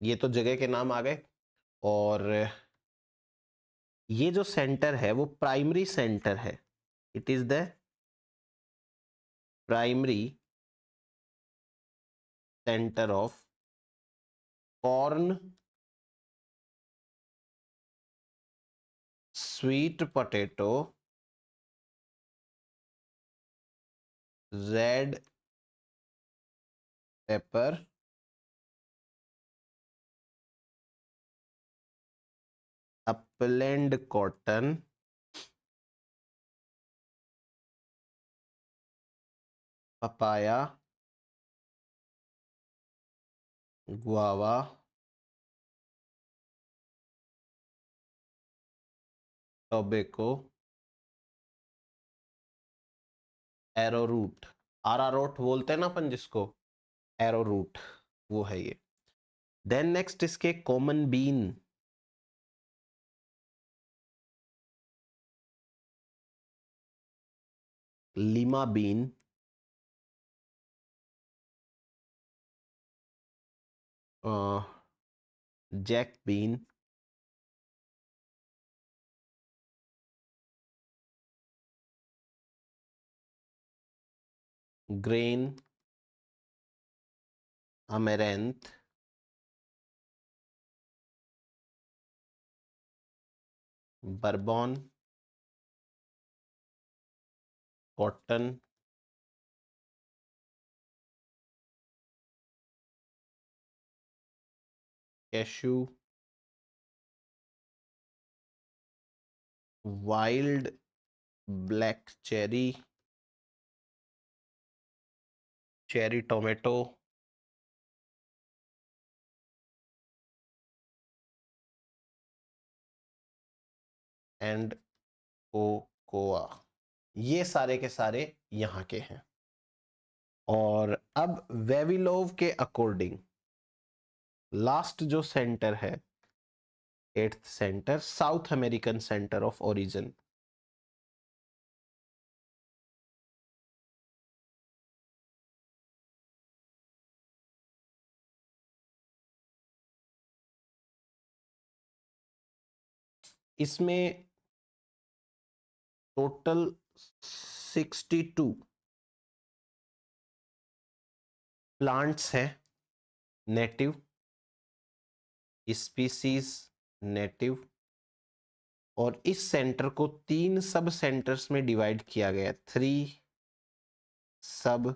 ये तो जगह के नाम आ गए। और ये जो सेंटर है वो प्राइमरी सेंटर है। It is the primary centre of corn, sweet potato, red pepper, upland cotton, papaya, guava, tobacco, arrowroot, आरारोट बोलते हैं ना अपन जिसको, एरोरूट, वो है ये। देन नेक्स्ट इसके common bean, lima bean, jack bean, grain, amaranth, bourbon, cotton, cashew, wild black cherry, cherry tomato, and cocoa. ये सारे के सारे यहाँ के हैं। और अब वेविलोव के अकॉर्डिंग लास्ट जो सेंटर है, eighth centre, south American centre of origin. इसमें टोटल 62 प्लांट्स हैं नेटिव स्पीसीज, नेटिव। और इस सेंटर को 3 सब सेंटर्स में डिवाइड किया गया, 3 सब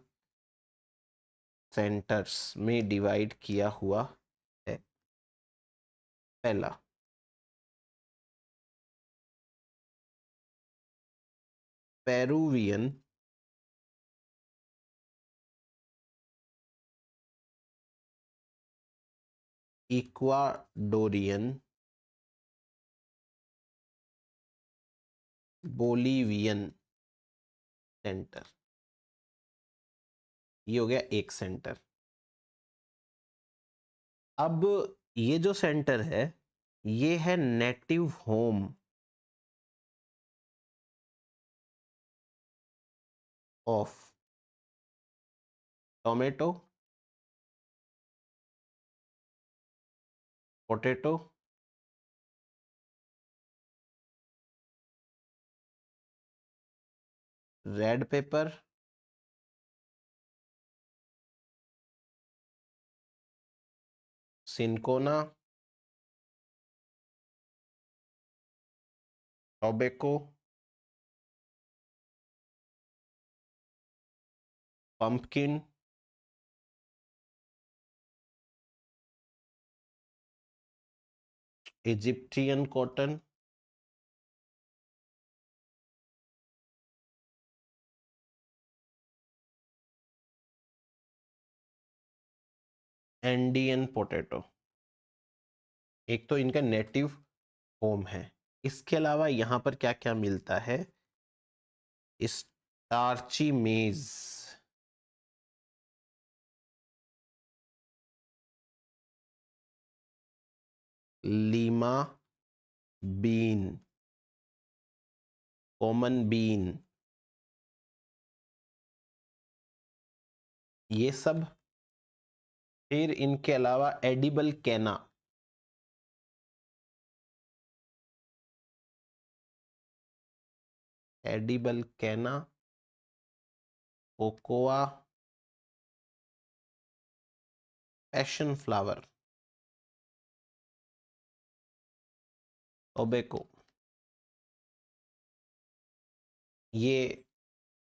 सेंटर्स में डिवाइड किया हुआ है। पहला पेरुवियन इक्वाडोरियन बोलिवियन सेंटर, ये हो गया एक सेंटर। अब ये जो सेंटर है ये है native home of tomato, potato, red pepper, cinchona, tobacco, pumpkin, Egyptian cotton, Andean potato। एक तो इनका नेटिव होम है। इसके अलावा यहाँ पर क्या क्या मिलता है? स्टार्ची मेज, लीमा बीन, कॉमन बीन, ये सब। फिर इनके अलावा एडिबल कैना, एडिबल कैना, कोकोआ, पैशन फ्लावर, टोबैको। ये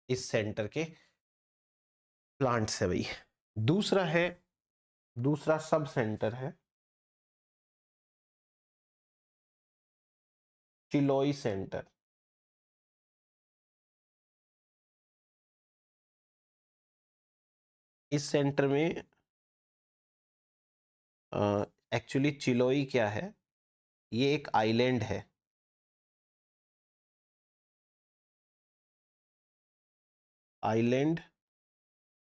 इस सेंटर के प्लांट्स है भाई। दूसरा सब सेंटर है चिलोई सेंटर। इस सेंटर में एक्चुअली चिलोई क्या है, ये एक आइलैंड है। Island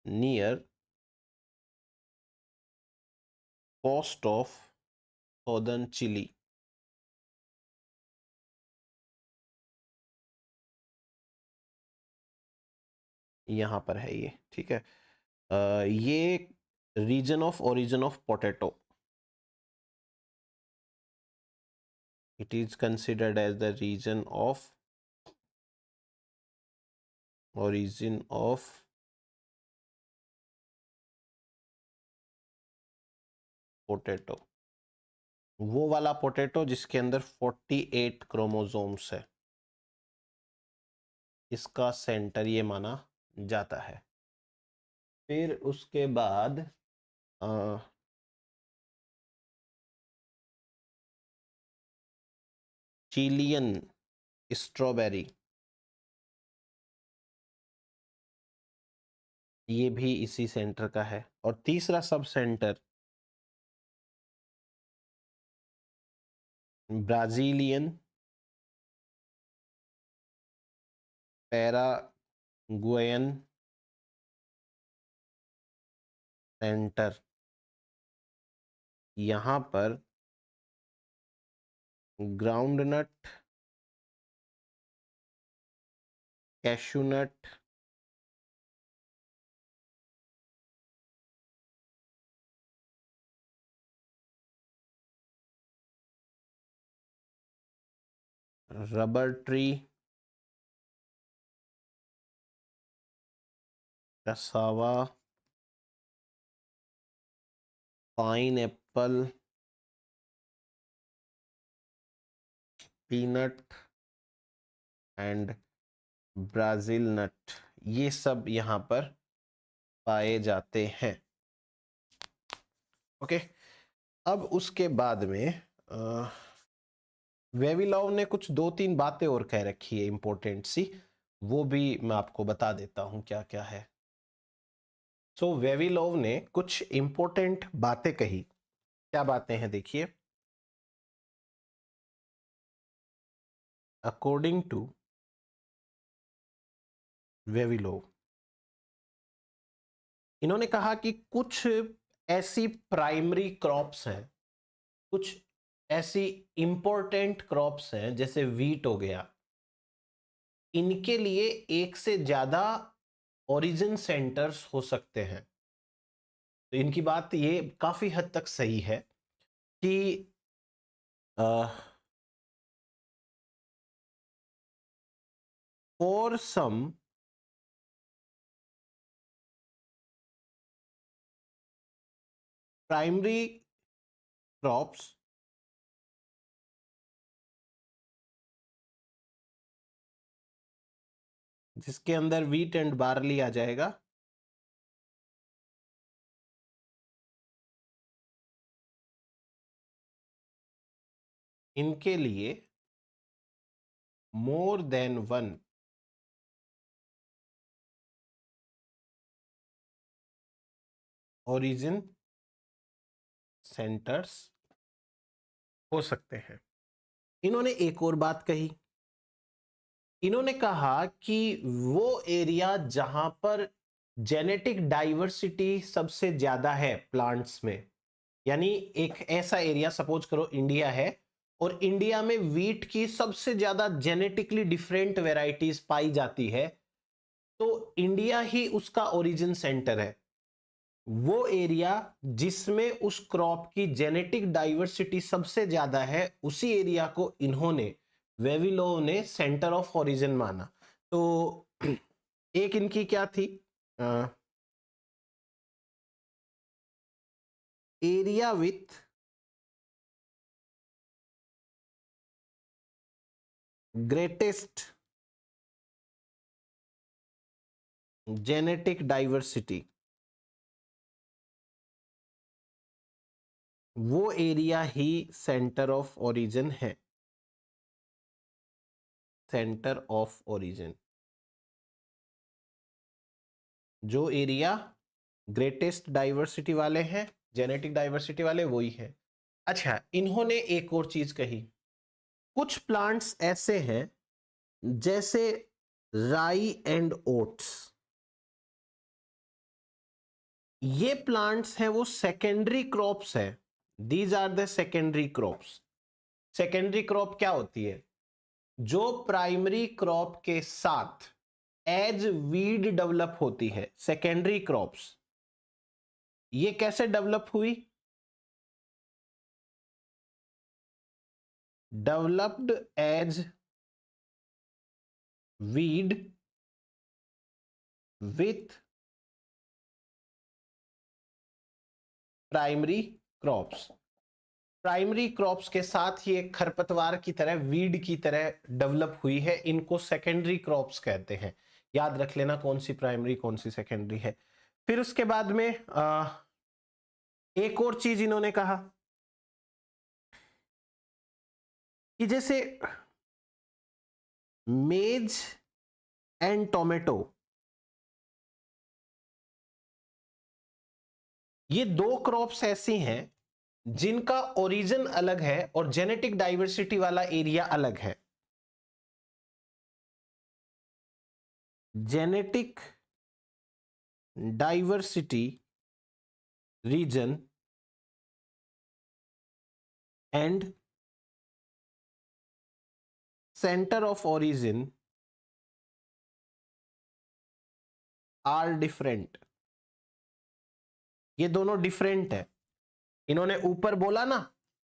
near coast of southern Chile. यहाँ पर है ये, ठीक है। ये region of origin of potato, it is considered as the region of origin of potato. वो वाला पोटैटो जिसके अंदर 48 क्रोमोसोम्स है, इसका सेंटर ये माना जाता है। फिर उसके बाद चिलियन स्ट्रॉबेरी, ये भी इसी सेंटर का है। और तीसरा सब सेंटर ब्राजीलियन पैराग्वेयन सेंटर। यहाँ पर groundnut, cashewnut, rubber tree, cassava, pineapple, peanut and Brazil nut, ये सब यहाँ पर पाए जाते हैं। ओके, अब उसके बाद में वेविलॉव ने कुछ 2-3 बातें और कह रखी है इंपॉर्टेंट सी, वो भी मैं आपको बता देता हूं क्या क्या है। सो वेविलॉव ने कुछ इंपॉर्टेंट बातें कही। क्या बातें हैं देखिए। अकॉर्डिंग टू वेविलॉव, इन्होंने कहा कि कुछ ऐसी प्राइमरी क्रॉप्स हैं, कुछ ऐसी इंपॉर्टेंट क्रॉप्स हैं जैसे वीट हो गया, इनके लिए एक से ज्यादा ओरिजिन सेंटर्स हो सकते हैं। तो इनकी बात ये काफी हद तक सही है कि for some primary crops जिसके अंदर व्हीट एंड बार्ली आ जाएगा, इनके लिए more than one origin centres हो सकते हैं। इन्होंने एक और बात कही, इन्होंने कहा कि वो एरिया जहां पर जेनेटिक डाइवर्सिटी सबसे ज्यादा है प्लांट्स में, यानी एक ऐसा एरिया सपोज करो इंडिया है और इंडिया में वीट की सबसे ज्यादा जेनेटिकली डिफरेंट वेराइटीज पाई जाती है, तो इंडिया ही उसका ओरिजिन सेंटर है। वो एरिया जिसमें उस क्रॉप की जेनेटिक डाइवर्सिटी सबसे ज्यादा है, उसी एरिया को इन्होंने वेविलोव ने सेंटर ऑफ ओरिजिन माना। तो एक इनकी क्या थी, area with greatest genetic diversity, वो एरिया ही सेंटर ऑफ ओरिजिन है। सेंटर ऑफ ओरिजिन, जो एरिया ग्रेटेस्ट डाइवर्सिटी वाले हैं, जेनेटिक डाइवर्सिटी वाले, वही है। अच्छा, इन्होंने एक और चीज कही, कुछ प्लांट्स ऐसे हैं जैसे राई एंड ओट्स, ये प्लांट्स हैं वो सेकेंडरी क्रॉप्स है। These are the secondary crops. Secondary crop क्या होती है? जो प्राइमरी क्रॉप के साथ एज वीड डेवलप होती है। सेकेंडरी क्रॉप्स ये कैसे डेवलप हुई? Developed as weed with primary crops. Primary crops के साथ ये खरपतवार की तरह, वीड की तरह डेवलप हुई है, इनको सेकेंडरी क्रॉप्स कहते हैं। याद रख लेना कौन सी प्राइमरी कौन सी सेकेंडरी है। फिर उसके बाद में एक और चीज इन्होंने कहा कि जैसे मेज एंड टोमेटो, ये दो क्रॉप्स ऐसी हैं जिनका ओरिजिन अलग है और जेनेटिक डाइवर्सिटी वाला एरिया अलग है। Genetic diversity region and center of origin are different. ये दोनों डिफरेंट है। इन्होंने ऊपर बोला ना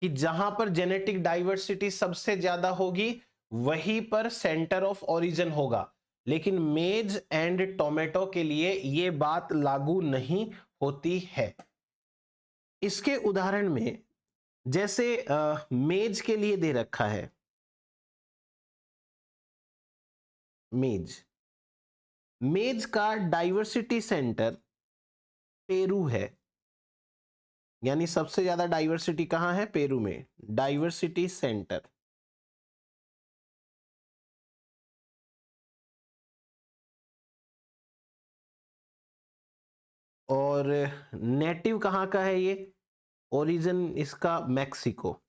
कि जहां पर जेनेटिक डाइवर्सिटी सबसे ज्यादा होगी वहीं पर सेंटर ऑफ ओरिजिन होगा, लेकिन मेज एंड टोमेटो के लिए यह बात लागू नहीं होती है। इसके उदाहरण में जैसे मेज के लिए दे रखा है, मेज, मेज का डाइवर्सिटी सेंटर पेरू है, यानी सबसे ज्यादा डाइवर्सिटी कहां है? पेरू में। Diversity centre. और नेटिव कहां का है ये? ओरिजिन इसका मैक्सिको।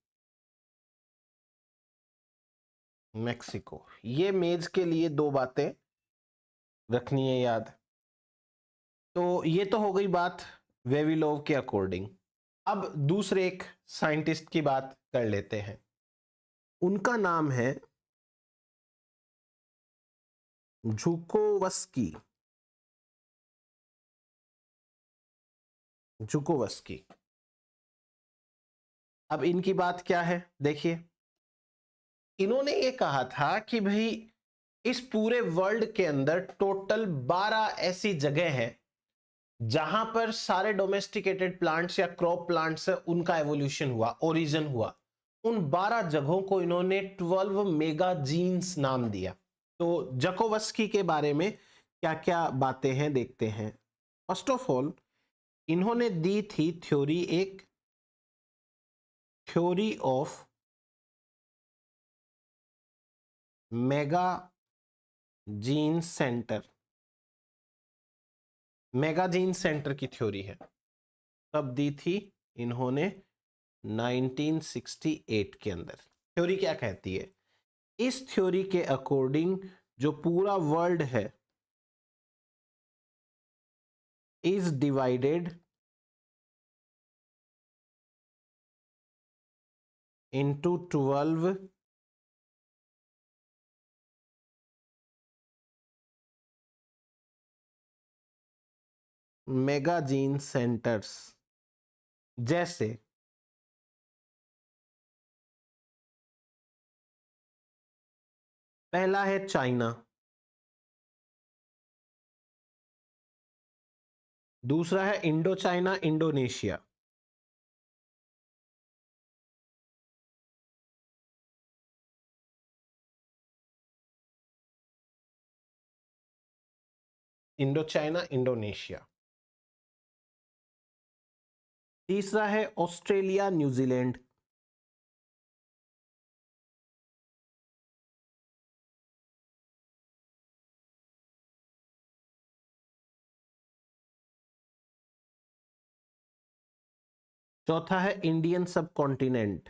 मैक्सिको। ये मेज के लिए दो बातें रखनी है याद। तो ये तो हो गई बात वेविलोव के अकॉर्डिंग। अब दूसरे एक साइंटिस्ट की बात कर लेते हैं। उनका नाम है झुकोवस्की। जुकोवस्की। अब इनकी बात क्या है देखिए, इन्होंने ये कहा था कि भाई इस पूरे वर्ल्ड के अंदर टोटल 12 ऐसी जगह हैं जहां पर सारे डोमेस्टिकेटेड प्लांट्स या क्रॉप प्लांट्स उनका एवोल्यूशन हुआ, ओरिजिन हुआ। उन 12 जगहों को इन्होंने 12 मेगा जीन्स नाम दिया। तो जकोवस्की के बारे में क्या क्या बातें हैं देखते हैं। फर्स्ट ऑफ ऑल इन्होंने दी थी थ्योरी, एक theory of mega gene centre. Mega gene centre की थ्योरी है, कब दी थी इन्होंने? 1968 के अंदर। थ्योरी क्या कहती है? इस थ्योरी के अकॉर्डिंग जो पूरा वर्ल्ड है is divided into 12 mega gene centres. जैसे पहला है चाइना, दूसरा है Indo China Indonesia, Indo China Indonesia. तीसरा है ऑस्ट्रेलिया न्यूजीलैंड। चौथा है इंडियन सब कॉन्टिनेंट।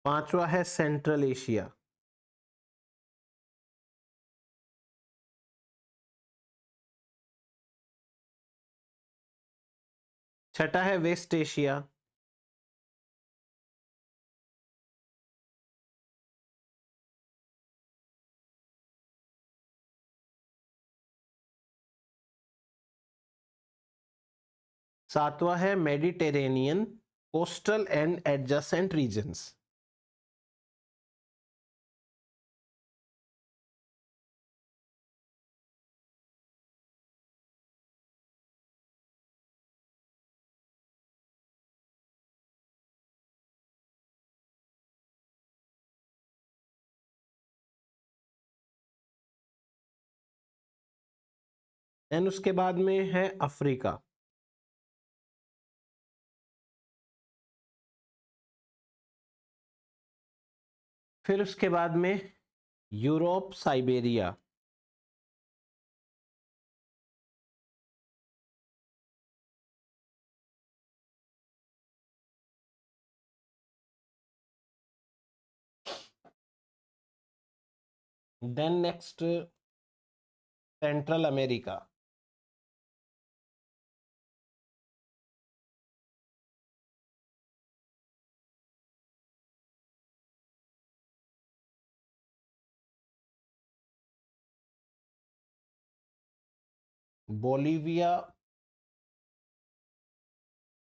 पांचवा है सेंट्रल एशिया। छठा है वेस्ट एशिया। सातवां है Mediterranean coastal and adjacent regions. And उसके बाद में है अफ्रीका। फिर उसके बाद में Europe Siberia. Then next Central America. Bolivia,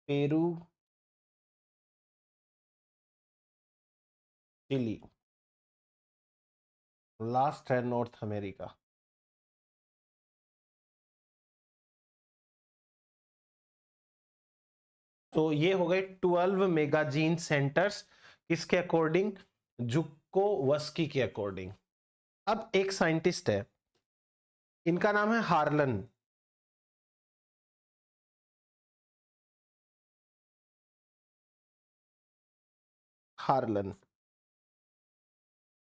Peru, Chile. Last है नॉर्थ अमेरिका। तो ये हो गए 12 मेगाजीन सेंटर्स, किसके अकॉर्डिंग? जुकोवस्की के अकॉर्डिंग। अब एक साइंटिस्ट है, इनका नाम है हार्लन। हार्लन,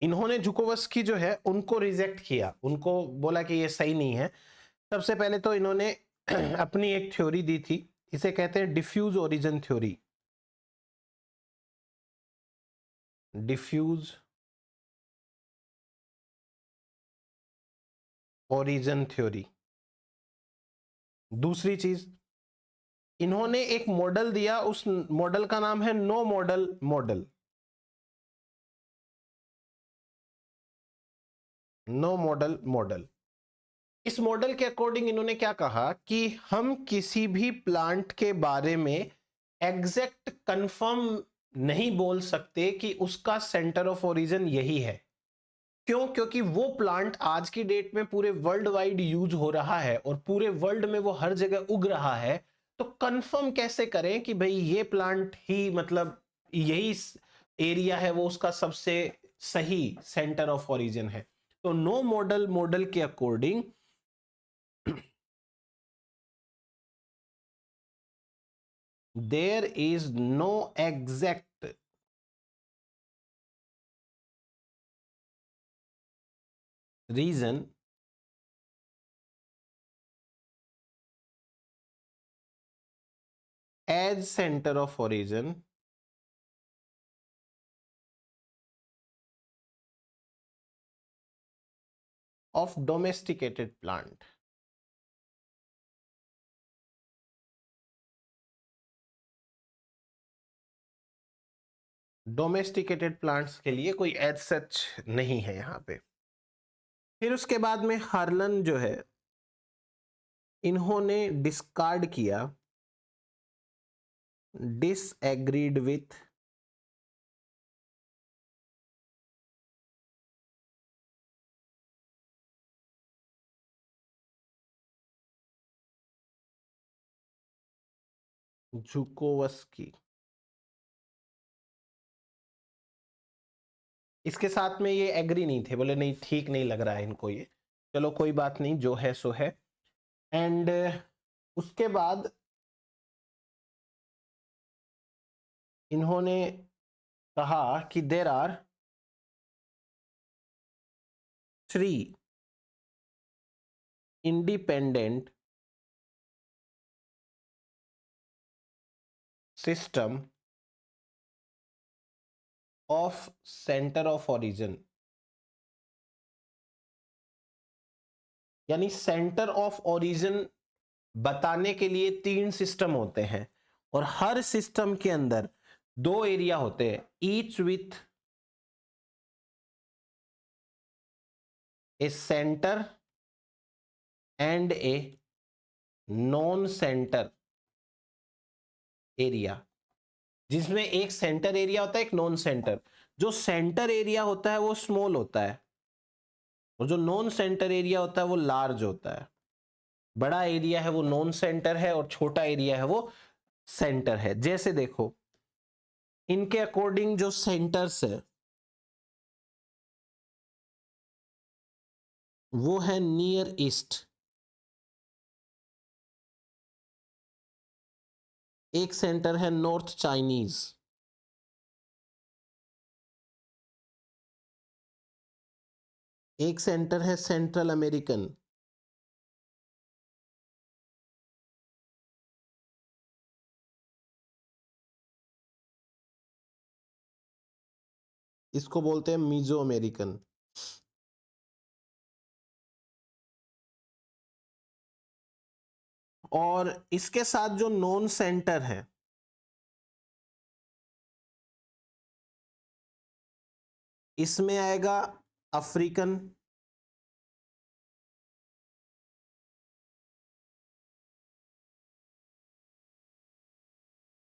इन्होंने जुकोवस्की जो है उनको रिजेक्ट किया, उनको बोला कि ये सही नहीं है। सबसे पहले तो इन्होंने अपनी एक थ्योरी दी थी, इसे कहते हैं diffuse origin theory. Diffuse origin theory. दूसरी चीज, इन्होंने एक मॉडल दिया, उस मॉडल का नाम है no model model. No model model. इस मॉडल के अकॉर्डिंग इन्होंने क्या कहा कि हम किसी भी प्लांट के बारे में एग्जैक्ट कंफर्म नहीं बोल सकते कि उसका सेंटर ऑफ ओरिजिन यही है। क्यों? क्योंकि वो प्लांट आज की डेट में पूरे वर्ल्ड वाइड यूज हो रहा है और पूरे वर्ल्ड में वो हर जगह उग रहा है, तो कंफर्म कैसे करें कि भाई ये प्लांट ही मतलब यही एरिया है वो उसका सबसे सही सेंटर ऑफ ओरिजिन है। तो नो मॉडल मॉडल के according there is no exact reason as center of origin of domesticated plant। Domesticated plants के लिए कोई एज सच नहीं है यहां पे। फिर उसके बाद में हार्लन जो है इन्होंने डिस्कार्ड किया डिसएग्रीड विथ झुकोवस्की। इसके साथ में ये एग्री नहीं थे, बोले नहीं ठीक नहीं लग रहा है इनको ये, चलो कोई बात नहीं जो है सो है। एंड उसके बाद इन्होंने कहा कि there are 3 independent system of center of origin। यानी सेंटर ऑफ ओरिजिन बताने के लिए 3 सिस्टम होते हैं और हर सिस्टम के अंदर 2 एरिया होते हैं, each with A centre and a non centre area, जिसमें एक सेंटर एरिया होता है एक नॉन सेंटर। जो सेंटर एरिया होता है वो स्मॉल होता है और जो नॉन सेंटर एरिया होता है वो लार्ज होता है। बड़ा एरिया है वो नॉन सेंटर है और छोटा एरिया है वो सेंटर है। जैसे देखो इनके अकॉर्डिंग जो सेंटर्स है वो है नियर ईस्ट, एक सेंटर है नॉर्थ चाइनीज, एक सेंटर है सेंट्रल अमेरिकन, इसको बोलते हैं मीजो अमेरिकन। और इसके साथ जो नॉन सेंटर है इसमें आएगा अफ्रीकन,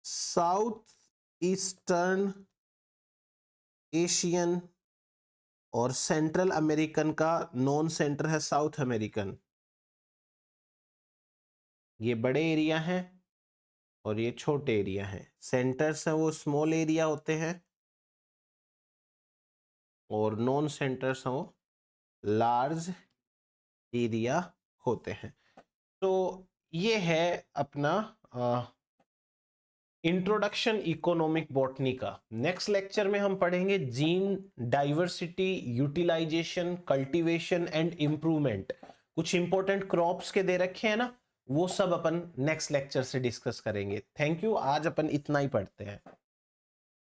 साउथ ईस्टर्न एशियन और सेंट्रल अमेरिकन का नॉन सेंटर है साउथ अमेरिकन। ये बड़े एरिया हैं और ये छोटे एरिया हैं। सेंटर्स हैं वो स्मॉल एरिया होते हैं और नॉन सेंटर्स हैं वो लार्ज एरिया होते हैं। तो ये है अपना इंट्रोडक्शन इकोनॉमिक बॉटनी का। नेक्स्ट लेक्चर में हम पढ़ेंगे gene diversity, utilization, cultivation and improvement. कुछ इंपॉर्टेंट क्रॉप्स के दे रखे हैं ना, वो सब अपन नेक्स्ट लेक्चर से डिस्कस करेंगे। थैंक यू, आज अपन इतना ही पढ़ते हैं।